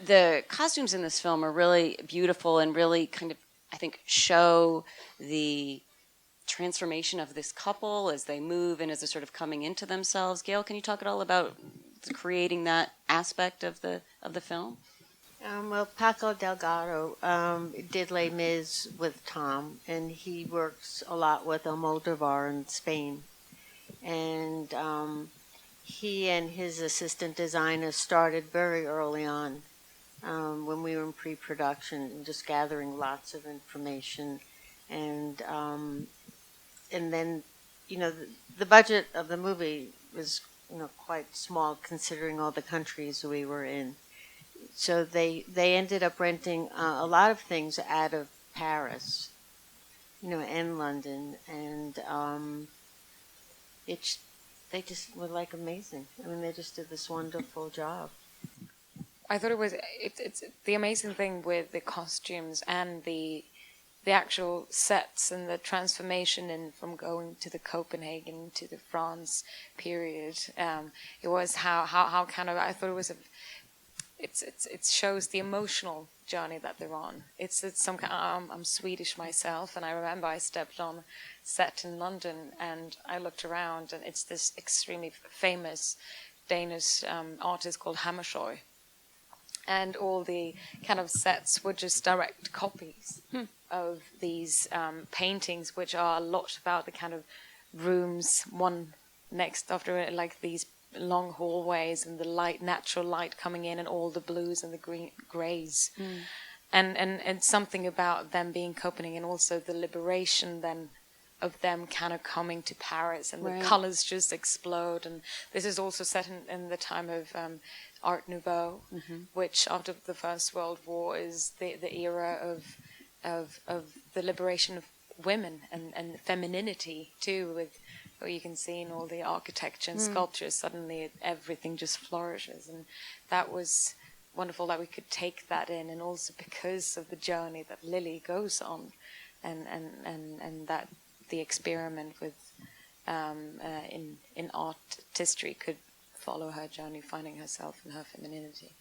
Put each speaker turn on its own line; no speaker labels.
the costumes in this film are really beautiful and really kind of, I think, show the transformation of this couple as they move and as they're sort of coming into themselves. Gail, can you talk at all about creating that aspect of the film?
Well, Paco Delgado did Les Mis with Tom, and he works a lot with Almodovar in Spain. And he and his assistant designer started very early on when we were in pre-production, and just gathering lots of information. And then, the budget of the movie was, quite small considering all the countries we were in. So they ended up renting a lot of things out of Paris, and London, and it's they just were like amazing. I mean, they just did this wonderful job.
I thought it's the amazing thing with the costumes and the actual sets and the transformation in from going to the Copenhagen to the France period. It was how kind of, I thought it was it shows the emotional journey that they're on. It's some kind. I'm Swedish myself, and I remember I stepped on set in London, and I looked around, and it's this extremely famous Danish artist called Hammershøi, and all the kind of sets were just direct copies of these paintings, which are a lot about the kind of rooms one next after, like these long hallways and the light, natural light coming in, and all the blues and the green grays, and something about them being Copenhagen, and also the liberation then of them kind of coming to Paris, and the colors just explode. And this is also set in the time of Art Nouveau, which after the First World War is the era of the liberation of women and femininity too, with what you can see in all the architecture and sculptures. Suddenly everything just flourishes, and that was wonderful that we could take that in, and also because of the journey that Lily goes on, and that the experiment with in artistry could follow her journey, finding herself and her femininity.